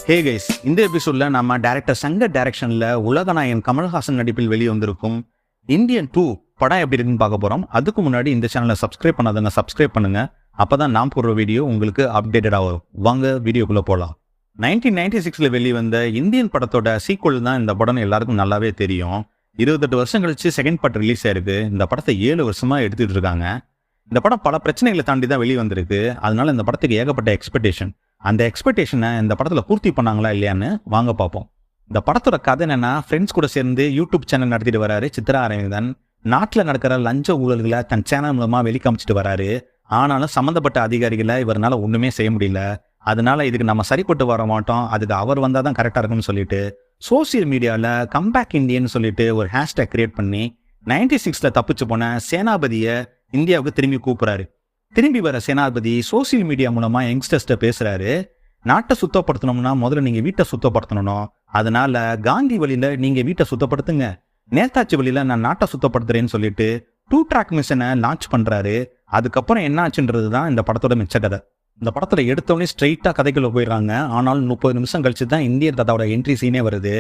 Hey guys, இந்த எபிசோட்ல நம்ம டைரக்டர் சங்கர் டைரக்ஷன்ல உலகநாயகன் கமல்ஹாசன் நடிப்பில் வெளிவந்திருக்கும் இந்தியன் 2 படம் எப்படி இருக்குன்னு பார்க்க போறோம். அதுக்கு முன்னாடி இந்த சேனலை சப்ஸ்கிரைப் பண்ணாதவங்க சப்ஸ்கிரைப் பண்ணுங்க. அப்பதான் நான் போடுற வீடியோ உங்களுக்கு அப்டேட்டடா வரும். வாங்க வீடியோக்குள்ள போலாம். 1996ல வெளிவந்த இந்தியன் படத்தோட சீக்வல் தான் இந்த படம் எல்லாருக்கும் நல்லாவே தெரியும். 28 வருஷம் கழிச்சு செகண்ட் பார்ட் ரிலீஸ் ஆயிருக்கு. இந்த படத்தை 7 வருஷமா எடுத்துட்டு இருக்காங்க. இந்த படம் பல பிரச்சனைகளை தாண்டி தான் வெளிவந்திருக்கு. அதனால இந்த படத்துக்கு ஏகப்பட்ட எக்ஸ்பெக்டேஷன். அந்த எக்ஸ்பெக்டேஷனை இந்த படத்துல பூர்த்தி பண்ணாங்களா இல்லையான்னு வாங்க பார்ப்போம். இந்த படத்தோட கதை என்னன்னா, ஃப்ரெண்ட்ஸ் கூட சேர்ந்து யூடியூப் சேனல் நடத்திட்டு வராரு சித்ரா அரவிந்தன். நாட்டில் நடக்கிற லஞ்ச ஊழல்களை தன் சேனல் மூலமா வெளிக்காமிச்சிட்டு வராரு. ஆனாலும் சம்மந்தப்பட்ட அதிகாரிகளை இவரால் ஒண்ணுமே செய்ய முடியல. அதனால இதுக்கு நம்ம சரிப்பட்டு வர மாட்டோம், அதுக்கு அவர் வந்தால் தான் கரெக்டாக இருக்கும்னு சொல்லிட்டு சோசியல் மீடியாவில் கம்பேக் இந்தியன்னு சொல்லிட்டு ஒரு ஹேஷ்டேக் கிரியேட் பண்ணி 96ல தப்பிச்சு போன சேனாபதியை இந்தியாவுக்கு திரும்பி கூப்பிடுறாரு. திரும்பி வர சேனாபதி சோசியல் மீடியா மூலமா யங்ஸ்டர்ஸ்ட பேசுறாரு. நாட்டை சுத்தப்படுத்தணும்னா முதல்ல நீங்க வீட்டை சுத்தப்படுத்தணும். அதனால காந்தி வழியில நீங்க வீட்டை சுத்தப்படுத்துங்க, நேதாஜி வழியில நான் நாட்டை சுத்தப்படுத்துறேன்னு சொல்லிட்டு 2 ட்ராக் மிஷனை லான்ச் பண்றாரு. அதுக்கப்புறம் என்ன ஆச்சுன்றதுதான் இந்த படத்தோட மிச்ச கதை. இந்த படத்துல எடுத்தோடனே ஸ்ட்ரெயிட்டா கதைக்குள்ள போயிடுறாங்க. ஆனாலும் 30 நிமிஷம் கழிச்சு தான் இந்தியன் தாத்தாவோட என்ட்ரி சீனே வருது.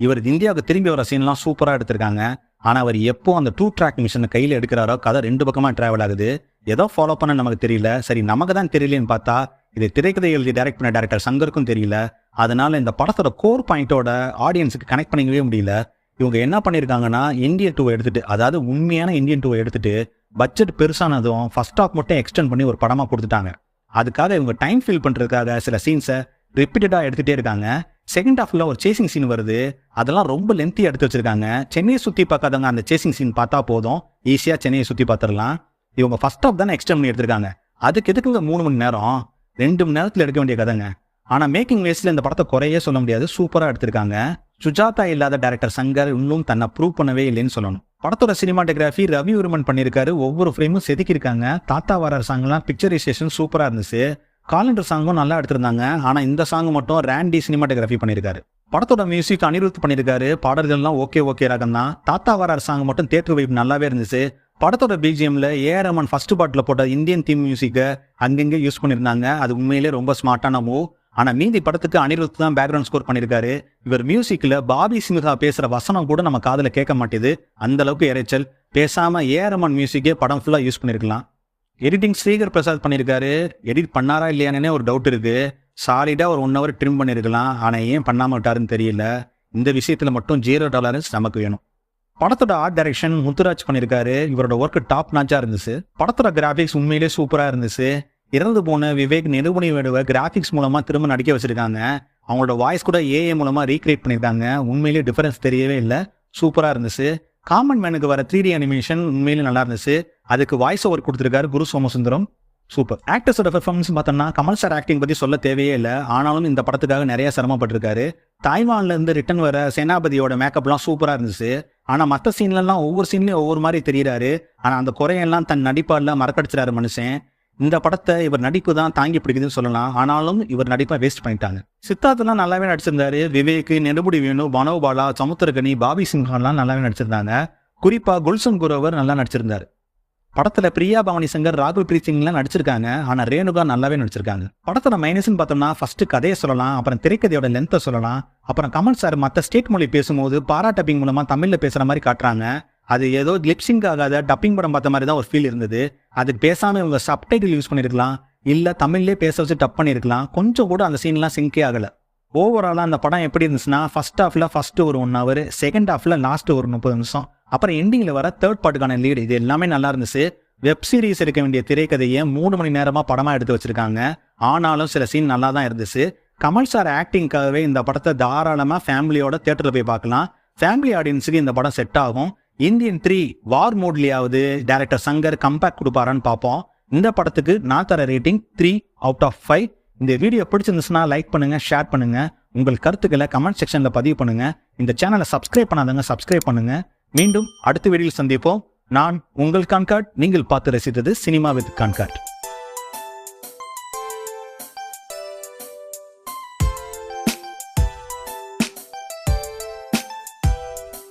இவர் இந்தியாவுக்கு திரும்பி வர சீன்லாம் சூப்பரா எடுத்திருக்காங்க. ஆனா அவர் எப்போ அந்த 2 ட்ராக் மிஷனை கையில எடுக்கிறாரோ கதை 2 பக்கமா டிராவல் ஆகுது. ஏதோ ஃபாலோ பண்ண நமக்கு தெரியல. சரி, நமக்கு தான் தெரியலன்னு பார்த்தா இது திரைக்கதை எழுதி டைரக்ட் பண்ண டைரக்டர் சங்கருக்கும் தெரியல. அதனால இந்த படத்தோட கோர் பாயிண்டோட ஆடியன்ஸுக்கு கனெக்ட் பண்ணிக்கவே முடியல. இவங்க என்ன பண்ணியிருக்காங்கன்னா, இந்தியன் 2 எடுத்துட்டு, அதாவது உண்மையான இந்தியன் 2 எடுத்துட்டு பட்ஜெட் பெருசானதும் ஃபர்ஸ்ட் ஹாஃப் மட்டும் எக்ஸ்டெண்ட் பண்ணி ஒரு படமா கொடுத்துட்டாங்க. அதுக்காக இவங்க டைம் ஃபில் பண்றதுக்காக சில சீன்ஸை ரிப்பீட்டடா எடுத்துட்டே இருக்காங்க. செகண்ட் ஹாஃப்ல ஒரு சேசிங் சீன் வருது. அதெல்லாம் ரொம்ப லென்த்தியா எடுத்து வச்சிருக்காங்க. சென்னையை சுத்தி பார்க்காதவங்க அந்த சேசிங் சீன் பார்த்தா போதும், ஈஸியா சென்னையை சுத்தி பார்த்துடலாம். இவங்க ஃபர்ஸ்ட் ஹாஃப் தானே எக்ஸ்டெண்ட் பண்ணி எடுத்திருக்காங்க. அதுக்கு எதுக்குங்க 3 மணி நேரம்? 2 மணி நேரத்தில் எடுக்க வேண்டிய கதைங்க. ஆனா மேக்கிங் வேஸ்ட்ல இந்த படத்தை குறையே சொல்ல முடியாது, சூப்பரா எடுத்திருக்காங்க. சுஜாதா இல்லாத டைரக்டர் சங்கர் இன்னும் தன்னை ப்ரூவ் பண்ணவே இல்லைன்னு சொல்லணும். படத்தோட சினிமாட்டோகிராஃபி ரவி உருமன் பண்ணியிருக்காரு. ஒவ்வொரு ஃப்ரேமும் செதுக்கியிருக்காங்க. தாத்தா வர சாங்லாம் பிக்சரைசேஷன் சூப்பரா இருந்துச்சு. காலண்டர் சாங்கும் நல்லா எடுத்திருந்தாங்க. ஆனா இந்த சாங் மட்டும் ரேண்டி சினிமாட்டோகிராஃபி பண்ணியிருக்காரு. படத்தோட மியூசிக் அனிருத் பண்ணியிருக்காரு. பாடல்கள்லாம் ஓகே ரகம் தான். தாத்தா வர சாங் மட்டும் தேட்டர் வைப் நல்லாவே இருந்துச்சு. படத்தோட பிஜிஎம்ல ஏஆர் ரஹ்மான் ஃபர்ஸ்ட் பார்ட்ல போட்ட இந்தியன் தீம் மியூசிக்கை அங்கங்க யூஸ் பண்ணியிருந்தாங்க. அது உண்மையிலே ரொம்ப ஸ்மார்ட்டான மூவ். ஆனா மீதி படத்துக்கு அனிருத் தான் பேக்ரவுண்ட் ஸ்கோர் பண்ணியிருக்காரு. இவர் மியூசிக்ல பாபி சிம்ஹா பேசுற வசனம் கூட நம்ம காதுல கேட்க மாட்டேது, அந்த அளவுக்கு இறைச்சல். பேசாம ஏஆர் ரஹ்மான் மியூசிக்கே படம் ஃபுல்லா யூஸ் பண்ணிருக்கலாம். எடிட்டிங் ஸ்ரீகர் பிரசாத் பண்ணியிருக்காரு. எடிட் பண்ணாரா இல்லையானே ஒரு டவுட் இருக்கு. சாலிடா ஒரு 1 hour ட்ரிம் பண்ணிருக்கலாம். ஆனா ஏன் பண்ணாம விட்டாருன்னு தெரியல. இந்த விஷயத்துல மட்டும் $0 நமக்கு வேணும். படத்தோட ஆர்ட் டைரக்ஷன் முத்துராஜ் பண்ணியிருக்காரு. இவரோட ஒர்க் டாப் நாச்சா இருந்துச்சு. படத்தோட கிராபிக்ஸ் உண்மையிலே சூப்பரா இருந்துச்சு. இறந்து போன விவேக் நெடுமுனி வேடுவை கிராபிக்ஸ் மூலமா திரும்ப நடிக்க வச்சிருக்காங்க. அவங்களோட வாய்ஸ் கூட ஏஏ மூலமா ரீக்ரியேட் பண்ணியிருக்காங்க. உண்மையிலேயே டிஃபரன்ஸ் தெரியவே இல்லை, சூப்பரா இருந்துச்சு. காமன் மேனுக்கு வர 3D அனிமேஷன் உண்மையிலே நல்லா இருந்துச்சு. அதுக்கு வாய்ஸ் ஓவர் கொடுத்திருக்காரு குரு சோமசுந்தரம். சூப்பர். ஆக்டர்ஸோட பெர்ஃபார்மன்ஸ் பார்த்தோம்னா கமல் சார் ஆக்டிங் பத்தி சொல்ல தேவையே இல்லை. ஆனாலும் இந்த படத்துக்காக நிறைய சிரமப்பட்டிருக்காரு. தாய்வான்ல இருந்து ரிட்டர்ன் வர சேனாபதியோட மேக்கப்லாம் சூப்பரா இருந்துச்சு. ஆனா மற்ற சீன்லாம் ஒவ்வொரு சீன்லயும் ஒவ்வொரு மாதிரி தெரியுறாரு. ஆனா அந்த குறையெல்லாம் தன் நடிப்பால மறக்கடிச்சிடாரு மனுஷன். இந்த படத்தை இவர் நடிப்பு தான் தாங்கி பிடிக்குதுன்னு சொல்லலாம். ஆனாலும் இவர் நடிப்பை வேஸ்ட் பண்ணிட்டாங்க. சித்தார்த்லாம் நல்லாவே நடிச்சிருந்தாரு. விவேக், நெடுமுடி வேணு, மனோபாலா, சமுத்திரகனி, பாபி சிம்ஹான்லாம் நல்லாவே நடிச்சிருந்தாங்க. குறிப்பா குல்சன் குரோவர் நல்லா நடிச்சிருந்தாரு. படத்துல பிரியா பவானி சங்கர், ராகுல் பிரீத் சிங்லாம் நடிச்சிருக்காங்க. ஆனா ரேணுகா நல்லாவே நடிச்சிருக்காங்க. படத்தோட மைனஸ்ன்னு பார்த்தோம்னா ஃபர்ஸ்ட் கதையை சொல்லலாம், அப்புறம் திரைக்கதையோட லென்த்தை சொல்லலாம். அப்புறம் கமல் சார் மற்ற ஸ்டேட் மொழி பேசும்போது பாராட்டப்பிங் மூலமா தமிழ்ல பேசுற மாதிரி காட்டுறாங்க. அது ஏதோ லிப்சிங் ஆகாத டப்பிங் படம் பார்த்த மாதிரி தான் ஒரு ஃபீல் இருந்தது. அதுக்கு பேசாம இவங்க சப்டைட்டில் யூஸ் பண்ணிருக்கலாம், இல்ல தமிழ்லேயே பேச வச்சு டப் பண்ணிருக்கலாம். கொஞ்சம் கூட அந்த சீன்லாம் சிங்கே ஆகல. ஓவராலா அந்த படம் எப்படி இருந்துச்சுன்னா, ஃபர்ஸ்ட் ஹாஃப்ல ஃபர்ஸ்ட் ஒரு 1 hour, செகண்ட் ஹாஃப்ல லாஸ்ட் ஒரு 30 நிமிஷம், அப்புறம் எண்டிங்ல வர தேர்ட் பார்ட்டுக்கான லீடு, இது எல்லாமே நல்லா இருந்துச்சு. வெப் சீரிஸ் எடுக்க வேண்டிய திரைக்கதையை 3 மணி நேரமா படமா எடுத்து வச்சிருக்காங்க. ஆனாலும் சில சீன் நல்லா தான் இருந்துச்சு. கமல் சார் ஆக்டிங்காகவே இந்த படத்தை தாராளமா ஃபேமிலியோட தியேட்டர்ல போய் பார்க்கலாம். ஃபேமிலி ஆடியன்ஸுக்கு இந்த படம் செட் ஆகும். இந்தியன் 3 வார் மோட்லயாவது டைரக்டர் சங்கர் கம்பேக் கொடுப்பாரான்னு பார்ப்போம். இந்த படத்துக்கு நான் தர ரேட்டிங் 3 out of 5. இந்த வீடியோ பிடிச்சிருந்துச்சுன்னா லைக் பண்ணுங்க, ஷேர் பண்ணுங்க. உங்கள் கருத்துக்களை கமெண்ட் செக்ஷன்ல பதிவு பண்ணுங்க. இந்த சேனலை சப்ஸ்கிரைப் பண்ணாதவங்க சப்ஸ்கிரைப் பண்ணுங்க. மீண்டும் அடுத்த வீடியோவில் சந்திப்போம். நான் உங்கள் கான்கார்ட். நீங்கள் பார்த்து ரசித்தது சினிமா வித் கான்கார்ட்.